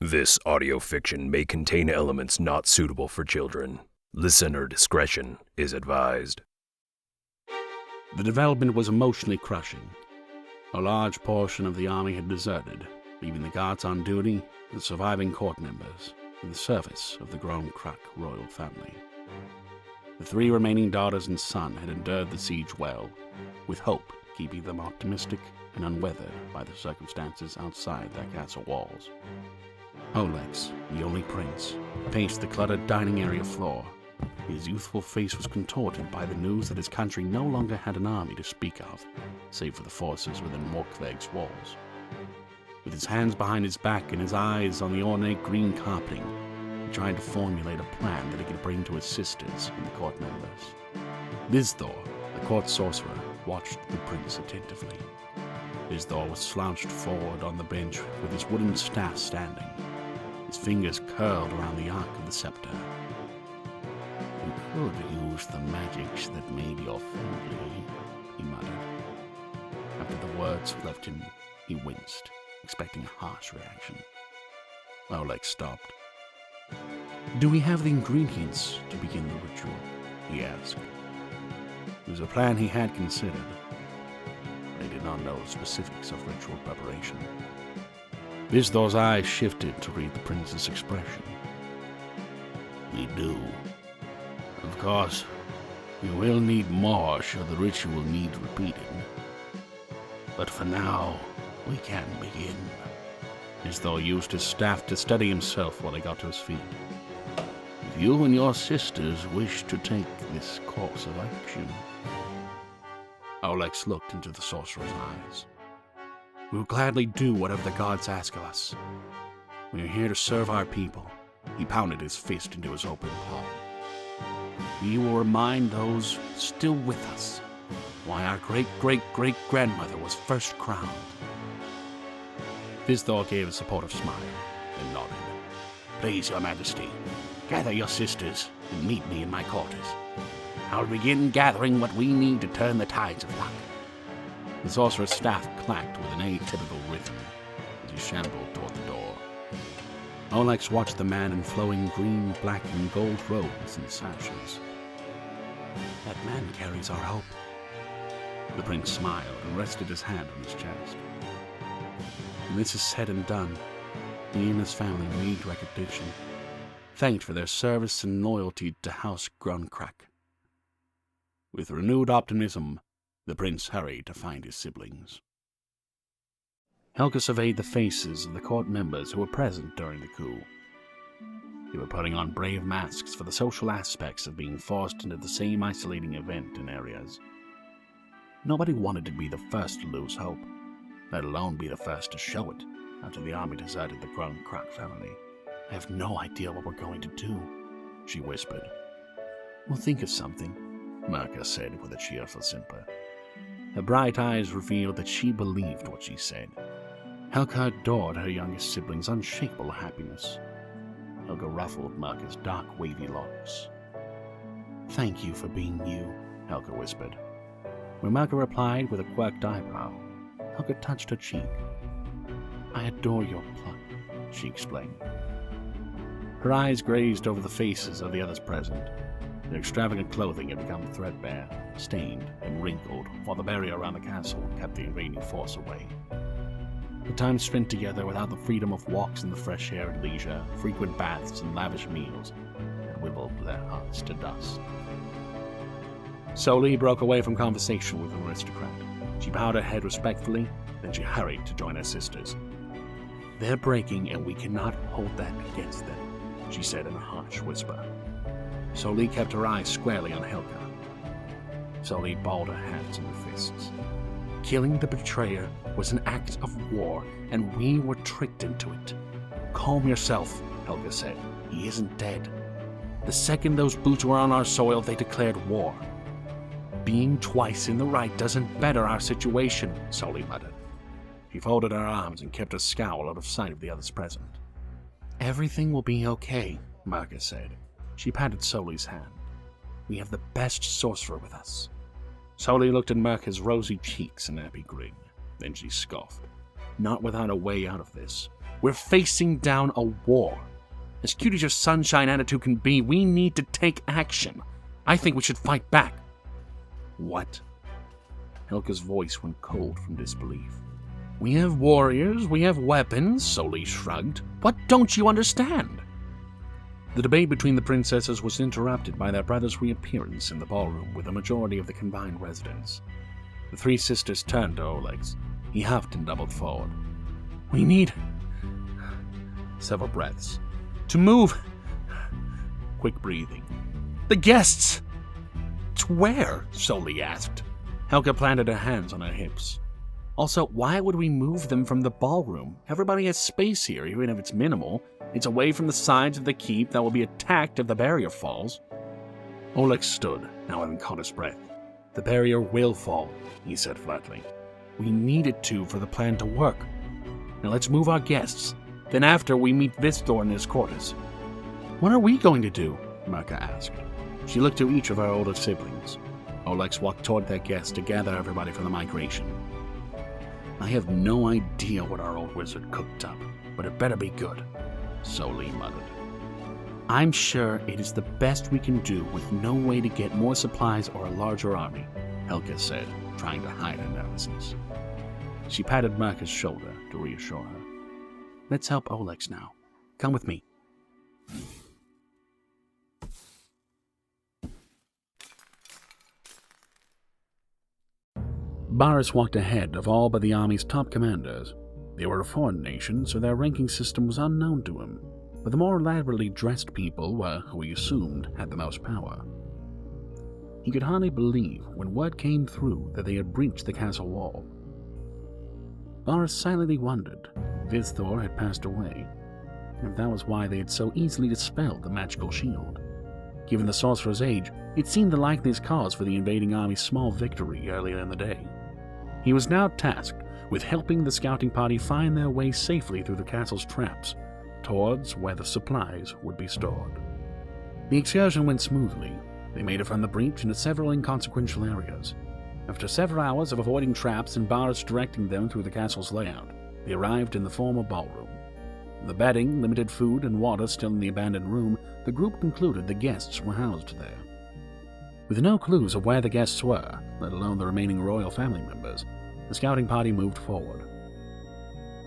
This audio fiction may contain elements not suitable for children. Listener discretion is advised. The development was emotionally crushing. A large portion of the army had deserted, leaving the guards on duty, the surviving court members, in the service of the Graunkrake royal family. The three remaining daughters and son had endured the siege well, with hope keeping them optimistic and unweathered by the circumstances outside their castle walls. Olex, the only prince, paced the cluttered dining area floor. His youthful face was contorted by the news that his country no longer had an army to speak of, save for the forces within MacLeod's walls. With his hands behind his back and his eyes on the ornate green carpeting, he tried to formulate a plan that he could bring to his sisters and the court members. Visdor, the court sorcerer, watched the prince attentively. Visdor was slouched forward on the bench with his wooden staff standing, his fingers curled around the arc of the scepter. "You could use the magics that made your family," he muttered. After the words left him, he winced, expecting a harsh reaction. Olex stopped. "Do we have the ingredients to begin the ritual?" he asked. It was a plan he had considered. They did not know the specifics of ritual preparation. Visdor's eyes shifted to read the prince's expression. "We do. Of course, we will need more should the ritual need repeating. But for now, we can begin." Visdor used his staff to steady himself while he got to his feet. "If you and your sisters wish to take this course of action..." Olex looked into the sorcerer's eyes. "We will gladly do whatever the gods ask of us. We are here to serve our people." He pounded his fist into his open palm. "We will remind those still with us why our great-great-great-grandmother was first crowned." Visdor gave a supportive smile and nodded. "Please, your majesty, gather your sisters and meet me in my quarters. I will begin gathering what we need to turn the tides of luck." The sorcerer's staff clacked with an atypical rhythm as he shambled toward the door. Olex watched the man in flowing green, black, and gold robes and sashes. "That man carries our hope." The prince smiled and rested his hand on his chest. "When this is said and done, he and his family need recognition, thanked for their service and loyalty to House Graunkrake." With renewed optimism, the prince hurried to find his siblings. Helga surveyed the faces of the court members who were present during the coup. They were putting on brave masks for the social aspects of being forced into the same isolating event in areas. Nobody wanted to be the first to lose hope, let alone be the first to show it after the army deserted the Graunkrake family. "I have no idea what we're going to do," she whispered. "We'll think of something," Mirka said with a cheerful simper. Her bright eyes revealed that she believed what she said. Helga adored her youngest sibling's unshakable happiness. Helga ruffled Mirka's dark, wavy locks. "Thank you for being you," Helga whispered. When Mirka replied with a quirked eyebrow, Helga touched her cheek. "I adore your pluck," she explained. Her eyes grazed over the faces of the others present. Their extravagant clothing had become threadbare, stained, and wrinkled, while the barrier around the castle kept the invading force away. The time spent together without the freedom of walks in the fresh air and leisure, frequent baths and lavish meals, had whittled their hearts to dust. Soli broke away from conversation with an aristocrat. She bowed her head respectfully, then she hurried to join her sisters. "They're breaking, and we cannot hold that against them," she said in a harsh whisper. Soli kept her eyes squarely on Helga. Soli balled her hands in her fists. "Killing the betrayer was an act of war, and we were tricked into it." "Calm yourself," Helga said. "He isn't dead. The second those boots were on our soil, they declared war. Being twice in the right doesn't better our situation," Soli muttered. She folded her arms and kept her scowl out of sight of the others present. "Everything will be okay," Mirka said. She patted Soli's hand. "We have the best sorcerer with us." Soli looked at Mirka's rosy cheeks and happy grin. Then she scoffed. "Not without a way out of this. We're facing down a war. As cute as your sunshine attitude can be, we need to take action. I think we should fight back. What? Helga's voice went cold from disbelief. We have warriors, we have weapons, Soli shrugged. What don't you understand? The debate between the princesses was interrupted by their brother's reappearance in the ballroom with the majority of the combined residents. The three sisters turned to Olex. He huffed and doubled forward. We need... Several breaths. To move. Quick breathing. The guests! To where? Soli asked. Helga planted her hands on her hips. Also, why would we move them from the ballroom? Everybody has space here, even if it's minimal. It's away from the sides of the keep that will be attacked if the barrier falls. Olex stood, now having caught his breath. The barrier will fall, he said flatly. We need it to for the plan to work. Now let's move our guests. Then after, we meet Vistor in his quarters. What are we going to do? Mirka asked. She looked to each of her older siblings. Olex walked toward their guests to gather everybody for the migration. I have no idea what our old wizard cooked up, but it better be good, Soli muttered. I'm sure it is the best we can do with no way to get more supplies or a larger army, Helga said, trying to hide her nervousness. She patted Mirka's shoulder to reassure her. Let's help Olex now. Come with me. Baris walked ahead of all but the army's top commanders. They were a foreign nation, so their ranking system was unknown to him, but the more elaborately dressed people were who he assumed had the most power. He could hardly believe when word came through that they had breached the castle wall. Baris silently wondered if Vistor had passed away, and if that was why they had so easily dispelled the magical shield. Given the sorcerer's age, it seemed the likeliest cause for the invading army's small victory earlier in the day. He was now tasked with helping the scouting party find their way safely through the castle's traps, towards where the supplies would be stored. The excursion went smoothly. They made it from the breach into several inconsequential areas. After several hours of avoiding traps and Baris directing them through the castle's layout, they arrived in the former ballroom. The bedding, limited food, and water still in the abandoned room, the group concluded the guests were housed there. With no clues of where the guests were, let alone the remaining royal family members, the scouting party moved forward.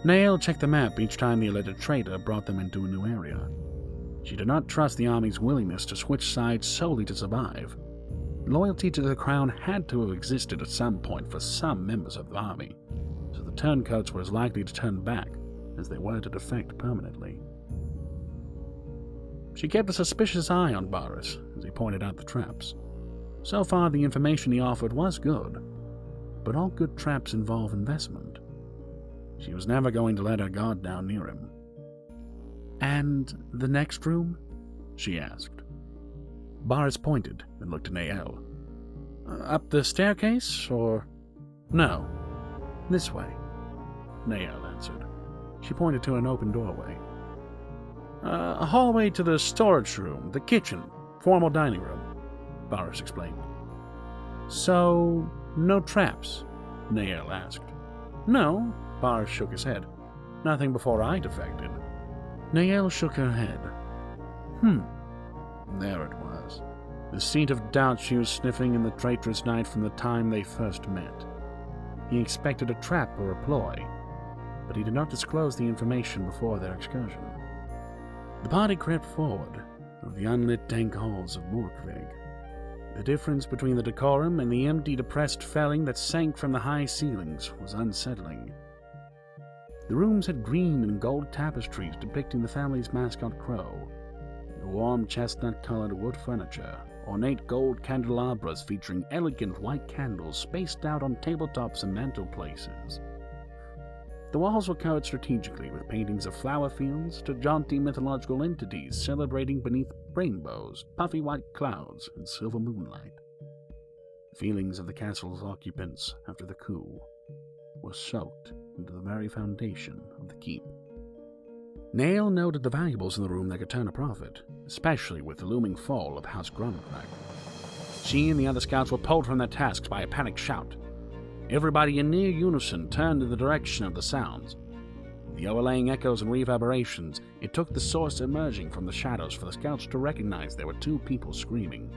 Nael checked the map each time the alleged traitor brought them into a new area. She did not trust the army's willingness to switch sides solely to survive. Loyalty to the crown had to have existed at some point for some members of the army, so the turncoats were as likely to turn back as they were to defect permanently. She kept a suspicious eye on Baris as he pointed out the traps. So far, the information he offered was good, but all good traps involve investment. She was never going to let her guard down near him. And the next room? She asked. Baris pointed and looked to Nael. Up the staircase, or... No, this way, Nael answered. She pointed to an open doorway. A hallway to the storage room, the kitchen, formal dining room, Baris explained. So, no traps? Nael asked. No, Baris shook his head. Nothing before I defected. Nael shook her head. There it was. The seed of doubt she was sniffing in the traitorous night from the time they first met. He expected a trap or a ploy, but he did not disclose the information before their excursion. The party crept forward through the unlit dank halls of Graunkrake. The difference between the decorum and the empty, depressed felling that sank from the high ceilings was unsettling. The rooms had green and gold tapestries depicting the family's mascot crow, the warm chestnut-colored wood furniture, ornate gold candelabras featuring elegant white candles spaced out on tabletops and mantelplaces. The walls were covered strategically with paintings of flower fields to jaunty mythological entities celebrating beneath rainbows, puffy white clouds, and silver moonlight. The feelings of the castle's occupants after the coup were soaked into the very foundation of the keep. Nael noted the valuables in the room that could turn a profit, especially with the looming fall of House Graunkrake. She and the other scouts were pulled from their tasks by a panicked shout. Everybody in near unison turned in the direction of the sounds. The overlaying echoes and reverberations, it took the source emerging from the shadows for the scouts to recognize there were two people screaming.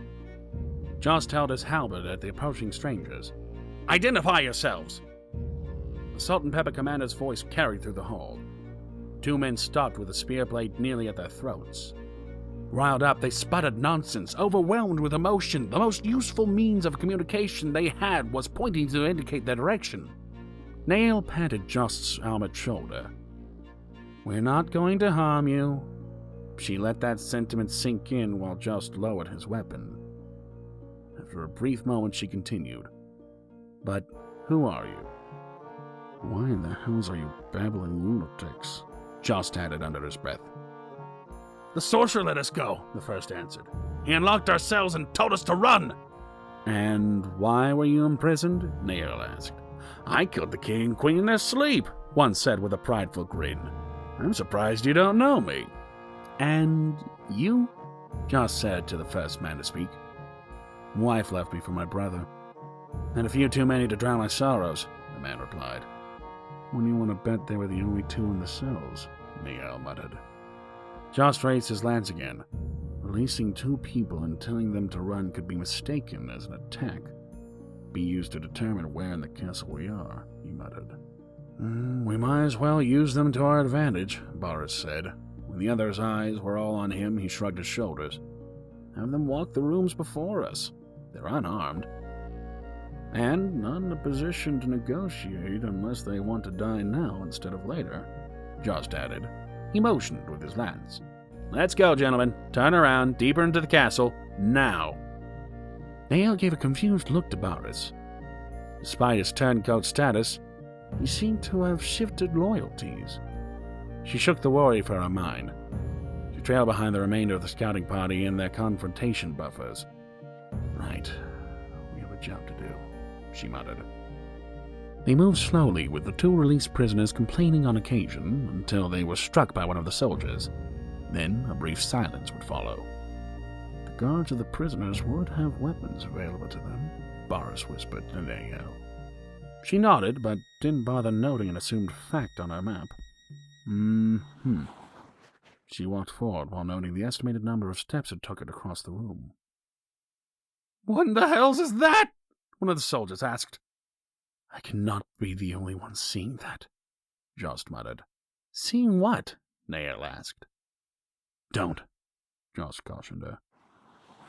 Jost held his halberd at the approaching strangers. "Identify yourselves!" The Salt and Pepper commander's voice carried through the hall. Two men stopped with a spear blade nearly at their throats. Riled up, they sputtered nonsense, overwhelmed with emotion. The most useful means of communication they had was pointing to indicate their direction. Nail patted Jost's armored shoulder. "We're not going to harm you." She let that sentiment sink in while Jost lowered his weapon. After a brief moment, she continued. "But who are you?" "Why in the hells are you babbling lunatics?" Jost added under his breath. "The sorcerer let us go," the first answered. "He unlocked our cells and told us to run." "And why were you imprisoned?" Nail asked. "I killed the king and queen in their sleep," one said with a prideful grin. "I'm surprised you don't know me." "And you?" Jost said to the first man to speak. "Wife left me for my brother. And a few too many to drown my sorrows," the man replied. "When you want to bet they were the only two in the cells," Nail muttered. Jost raised his lance again. "Releasing two people and telling them to run could be mistaken as an attack. Be used to determine where in the castle we are," he muttered. "We might as well use them to our advantage," Boris said. When the other's eyes were all on him, he shrugged his shoulders. "Have them walk the rooms before us. They're unarmed. And not in a position to negotiate unless they want to die now instead of later," Jost added. He motioned with his lance. "Let's go, gentlemen. Turn around, deeper into the castle, now." Nail gave a confused look to Boris. Despite his turncoat status, he seemed to have shifted loyalties. She shook the worry from her mind. She trailed behind the remainder of the scouting party and their confrontation buffers. "Right, we have a job to do," she muttered. They moved slowly, with the two released prisoners complaining on occasion, until they were struck by one of the soldiers. Then a brief silence would follow. "The guards of the prisoners would have weapons available to them," Boris whispered to Nael. She nodded, but didn't bother noting an assumed fact on her map. She walked forward while noting the estimated number of steps it took her to cross the room. "What in the hells is that?" one of the soldiers asked. "I cannot be the only one seeing that," Jost muttered. "Seeing what?" Nael asked. "Don't," Jost cautioned her.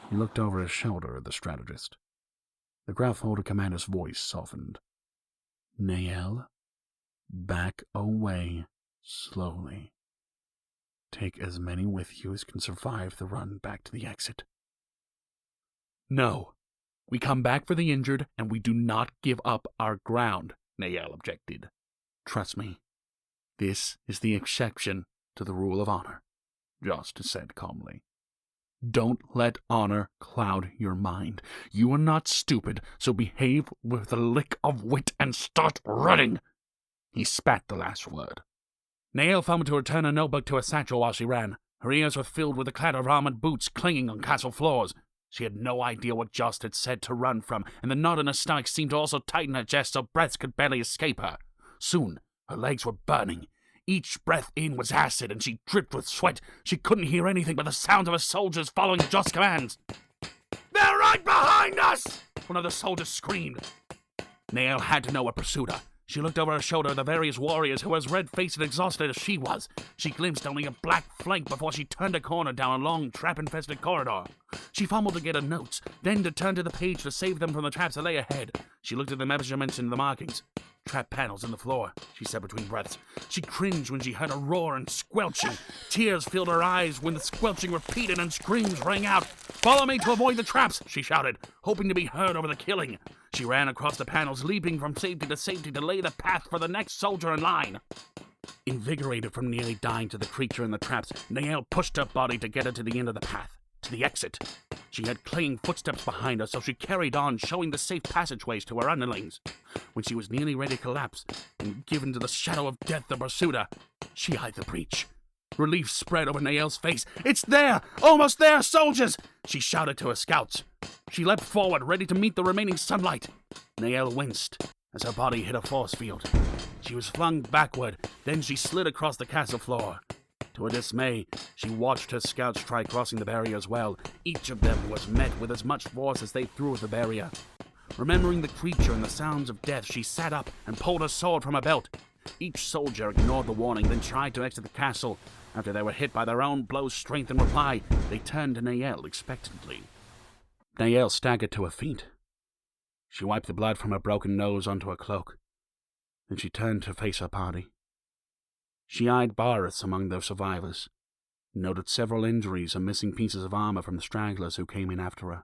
He looked over his shoulder at the strategist. The gruff older commander's voice softened. "Nael, back away slowly. Take as many with you as can survive the run back to the exit." "No. We come back for the injured, and we do not give up our ground," Nael objected. "Trust me. This is the exception to the rule of honor," Jost said calmly. "Don't let honor cloud your mind. You are not stupid, so behave with a lick of wit and start running." He spat the last word. Nael fumbled to return a notebook to her satchel while she ran. Her ears were filled with the clatter of armored boots clanging on castle floors. She had no idea what Jost had said to run from, and the knot in her stomach seemed to also tighten her chest so breaths could barely escape her. Soon, her legs were burning. Each breath in was acid, and she dripped with sweat. She couldn't hear anything but the sound of her soldiers following Jost's commands. "They're right behind us!" one of the soldiers screamed. Nael had to know what pursued her. She looked over her shoulder at the various warriors who were as red-faced and exhausted as she was. She glimpsed only a black flank before she turned a corner down a long, trap-infested corridor. She fumbled to get her notes, then to turn to the page to save them from the traps that lay ahead. She looked at the measurements and the markings. "Trap panels in the floor," she said between breaths. She cringed when she heard a roar and squelching. Tears filled her eyes when the squelching repeated and screams rang out. "Follow me to avoid the traps," she shouted, hoping to be heard over the killing. She ran across the panels, leaping from safety to lay the path for the next soldier in line. Invigorated from nearly dying to the creature in the traps, Nael pushed her body to get her to the end of the path, to the exit. She had clanging footsteps behind her, so she carried on, showing the safe passageways to her underlings. When she was nearly ready to collapse and given to the shadow of death that pursued her, she eyed the breach. Relief spread over Nael's face. "It's there! Almost there, soldiers!" she shouted to her scouts. She leapt forward, ready to meet the remaining sunlight. Nael winced as her body hit a force field. She was flung backward, then she slid across the castle floor. To her dismay, she watched her scouts try crossing the barrier as well. Each of them was met with as much force as they threw at the barrier. Remembering the creature and the sounds of death, she sat up and pulled her sword from her belt. Each soldier ignored the warning, then tried to exit the castle. After they were hit by their own blow's strength in reply, they turned to Nael expectantly. Nael staggered to her feet. She wiped the blood from her broken nose onto her cloak. Then she turned to face her party. She eyed Boris among the survivors, noted several injuries and missing pieces of armor from the stragglers who came in after her.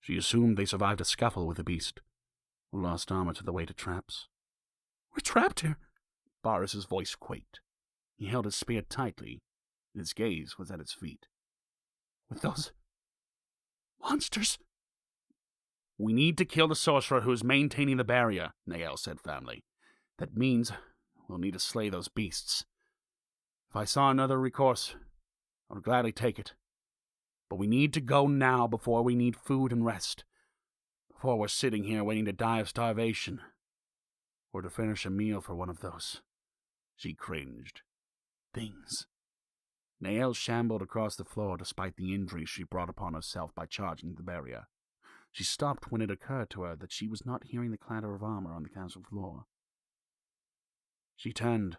She assumed they survived a scuffle with the beast, or lost armor to the weight of traps. "We're trapped here," Boris's voice quaked. He held his spear tightly, and his gaze was at his feet. "With those monsters?" "We need to kill the sorcerer who is maintaining the barrier," Nael said firmly. "That means we'll need to slay those beasts. If I saw another recourse, I would gladly take it. But we need to go now before we need food and rest. Before we're sitting here waiting to die of starvation. Or to finish a meal for one of those," she cringed, "things." Nael shambled across the floor despite the injuries she brought upon herself by charging the barrier. She stopped when it occurred to her that she was not hearing the clatter of armor on the castle floor. She turned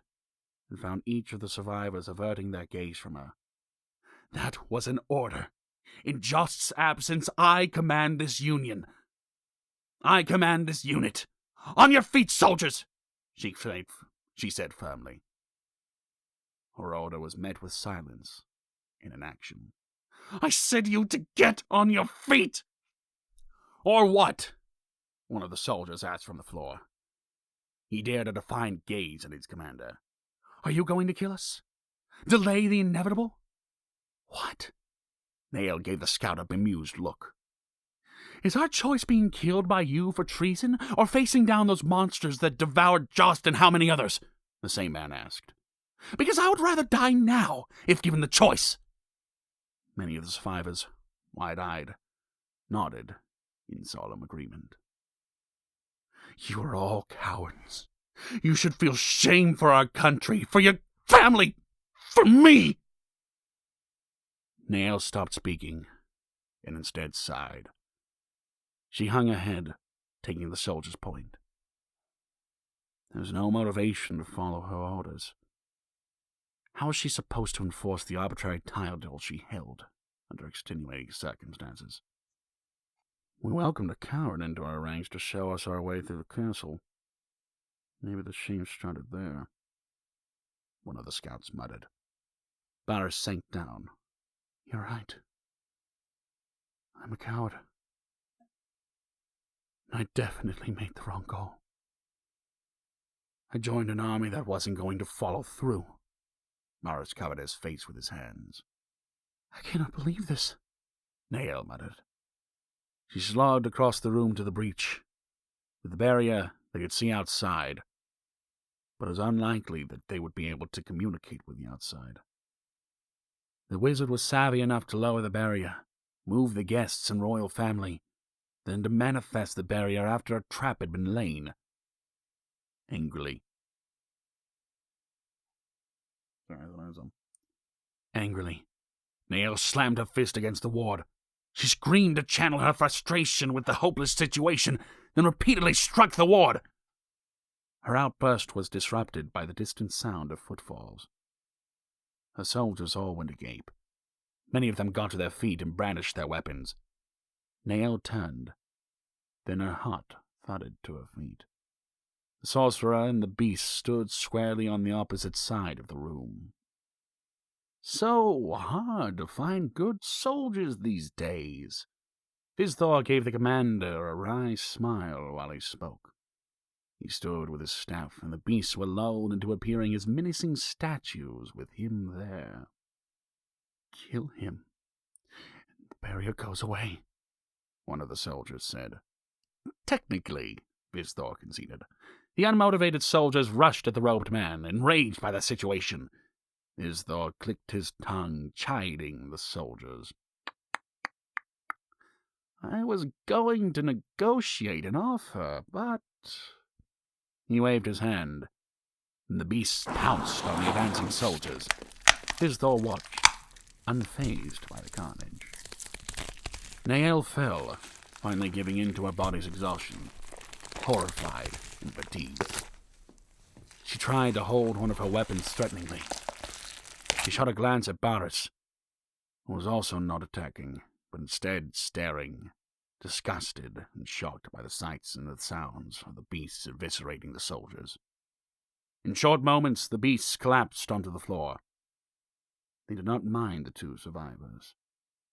and found each of the survivors averting their gaze from her. "That was an order. In Jost's absence, I command this union. I command this unit. On your feet, soldiers!" she said firmly. Her order was met with silence and inaction. "I said you to get on your feet!" "Or what?" one of the soldiers asked from the floor. He dared a defiant gaze at his commander. "Are you going to kill us? Delay the inevitable?" "What?" Nael gave the scout a bemused look. "Is our choice being killed by you for treason, or facing down those monsters that devoured Jost and how many others?" the same man asked. "Because I would rather die now, if given the choice." Many of the survivors, wide-eyed, nodded in solemn agreement. "You are all cowards. You should feel shame for our country, for your family, for me!" Nael stopped speaking, and instead sighed. She hung her head, taking the soldier's point. There was no motivation to follow her orders. How was she supposed to enforce the arbitrary title she held under extenuating circumstances? "We welcomed a coward into our ranks to show us our way through the castle. Maybe the shame started there," one of the scouts muttered. Boris sank down. "You're right. I'm a coward. I definitely made the wrong call. I joined an army that wasn't going to follow through." Boris covered his face with his hands. "I cannot believe this," Nael muttered. She slogged across the room to the breach. With the barrier, they could see outside, but it was unlikely that they would be able to communicate with the outside. The wizard was savvy enough to lower the barrier, move the guests and royal family, then to manifest the barrier after a trap had been laid. Angrily, Nael slammed her fist against the ward. She screamed to channel her frustration with the hopeless situation, then repeatedly struck the ward. Her outburst was disrupted by the distant sound of footfalls. Her soldiers all went agape. Many of them got to their feet and brandished their weapons. Nael turned. Then her heart thudded to her feet. The sorcerer and the beast stood squarely on the opposite side of the room. So hard to find good soldiers these days. Vizthor gave the commander a wry smile while he spoke. He stood with his staff, and the beasts were lulled into appearing as menacing statues with him there. "Kill him. The barrier goes away," one of the soldiers said. "Technically," Vizthor conceded. The unmotivated soldiers rushed at the robed man, enraged by the situation. Vizthor clicked his tongue, chiding the soldiers. "I was going to negotiate an offer, but He waved his hand, and the beasts pounced on the advancing soldiers. Visthor watched, unfazed by the carnage. Nael fell, finally giving in to her body's exhaustion, horrified and fatigued. She tried to hold one of her weapons threateningly. She shot a glance at Barris, who was also not attacking, but instead staring, disgusted and shocked by the sights and the sounds of the beasts eviscerating the soldiers. In short moments, the beasts collapsed onto the floor. They did not mind the two survivors.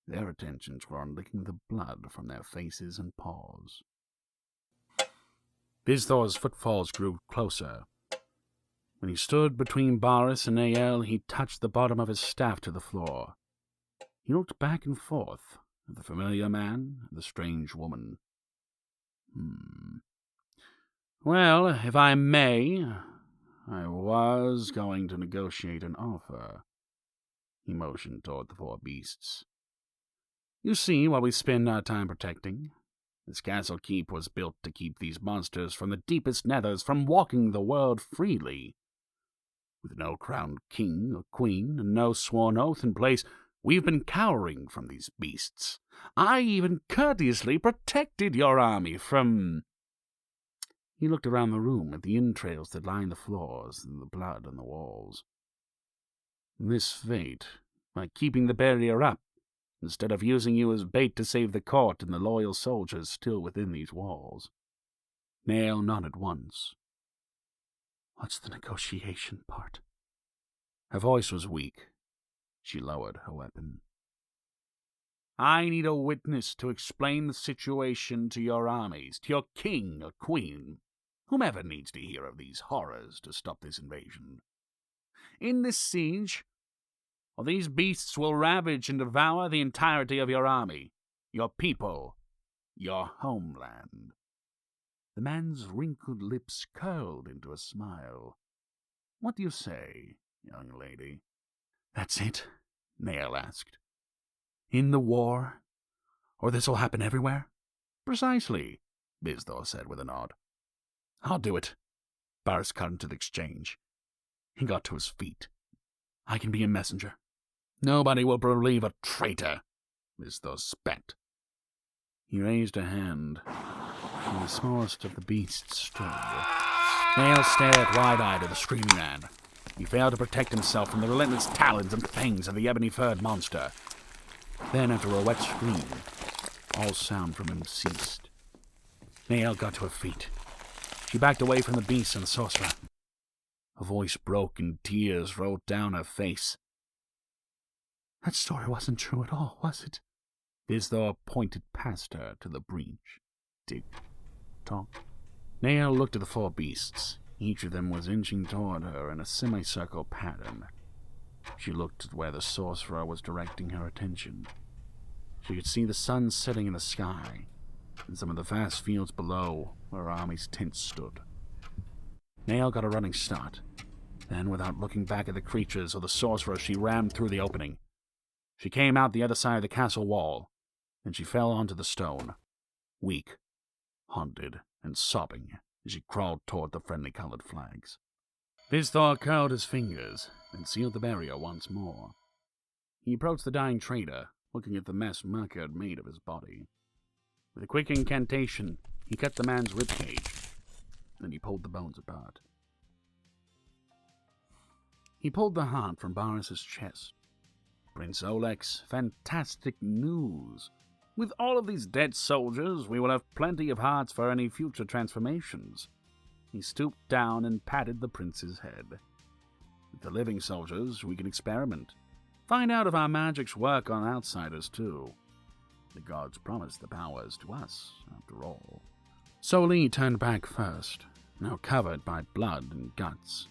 Their attentions were on licking the blood from their faces and paws. Visthor's footfalls grew closer. When he stood between Barris and Nael, he touched the bottom of his staff to the floor. He looked back and forth at the familiar man and the strange woman. Well, if I may, I was going to negotiate an offer. He motioned toward the four beasts. You see what we spend our time protecting. This castle keep was built to keep these monsters from the deepest nethers from walking the world freely. With no crowned king or queen and no sworn oath in place, we've been cowering from these beasts. I even courteously protected your army from... He looked around the room at the entrails that lined the floors and the blood on the walls. This fate, by keeping the barrier up, instead of using you as bait to save the court and the loyal soldiers still within these walls. Nael nodded once. What's the negotiation part? Her voice was weak. She lowered her weapon. I need a witness to explain the situation to your armies, to your king or queen, whomever needs to hear of these horrors to stop this invasion. In this siege, these beasts will ravage and devour the entirety of your army, your people, your homeland. The man's wrinkled lips curled into a smile. What do you say, young lady? That's it? Nael asked. In the war? Or this will happen everywhere? Precisely, Visthor said with a nod. I'll do it. Barris cut into the exchange. He got to his feet. I can be a messenger. Nobody will believe a traitor, Visthor spat. He raised a hand, and the smallest of the beasts stood. Nael stared wide-eyed at the screaming man. He failed to protect himself from the relentless talons and fangs of the ebony-furred monster. Then, after a wet scream, all sound from him ceased. Nael got to her feet. She backed away from the beast and the sorcerer. Her voice broke and tears rolled down her face. That story wasn't true at all, was it? Visthor pointed past her to the breach. Tick-tock. Nael looked at the four beasts. Each of them was inching toward her in a semicircle pattern. She looked at where the sorcerer was directing her attention. She could see the sun setting in the sky, and some of the vast fields below where her army's tents stood. Nael got a running start. Then, without looking back at the creatures or the sorcerer, she rammed through the opening. She came out the other side of the castle wall, and she fell onto the stone, weak, haunted, and sobbing as she crawled toward the friendly-colored flags. Visthor curled his fingers and sealed the barrier once more. He approached the dying trader, looking at the mess Merca had made of his body. With a quick incantation, he cut the man's ribcage. Then he pulled the bones apart. He pulled the heart from Barris's chest. Prince Olex, fantastic news. With all of these dead soldiers, we will have plenty of hearts for any future transformations. He stooped down and patted the prince's head. With the living soldiers, we can experiment. Find out if our magics work on outsiders, too. The gods promised the powers to us, after all. Soli turned back first, now covered by blood and guts.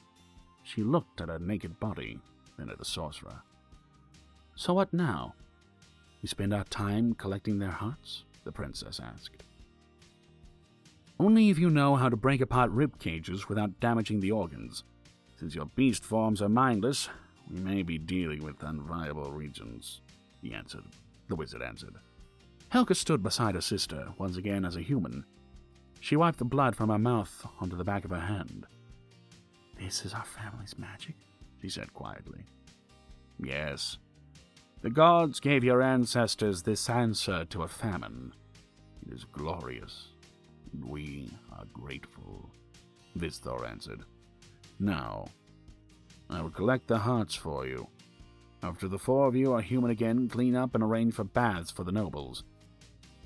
She looked at her naked body, then at the sorcerer. So what now? We spend our time collecting their hearts? The princess asked. Only if you know how to break apart rib cages without damaging the organs. Since your beast forms are mindless, we may be dealing with unviable regions, the wizard answered. Helga stood beside her sister, once again as a human. She wiped the blood from her mouth onto the back of her hand. "This is our family's magic," she said quietly. "Yes. The gods gave your ancestors this answer to a famine. It is glorious, and we are grateful," Visthor answered. "Now, I will collect the hearts for you. After the 4 of you are human again, clean up and arrange for baths for the nobles.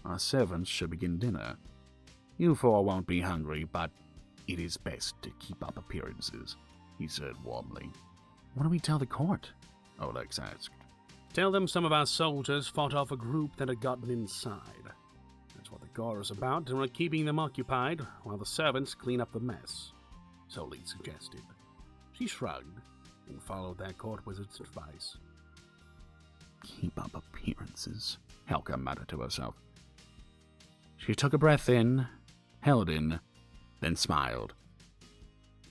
Our servants should begin dinner. You 4 won't be hungry, but it is best to keep up appearances," he said warmly. "What do we tell the court?" Olex asked. "Tell them some of our soldiers fought off a group that had gotten inside. That's what the gore is about, and we're keeping them occupied while the servants clean up the mess," Solid suggested. She shrugged and followed that court wizard's advice. "Keep up appearances," Helga muttered to herself. She took a breath in, held in, then smiled.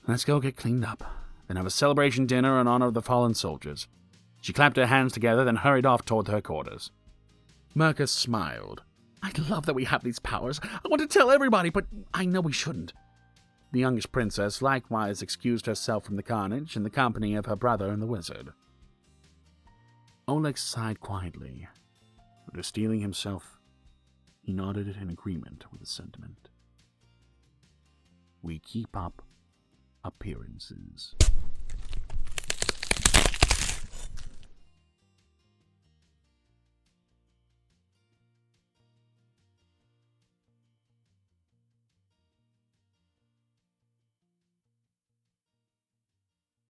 "Let's go get cleaned up, then have a celebration dinner in honor of the fallen soldiers." She clapped her hands together, then hurried off toward her quarters. Mercus smiled. "I love that we have these powers. I want to tell everybody, but I know we shouldn't." The youngest princess likewise excused herself from the carnage in the company of her brother and the wizard. Olex sighed quietly. After steeling himself, he nodded in agreement with the sentiment. We keep up appearances.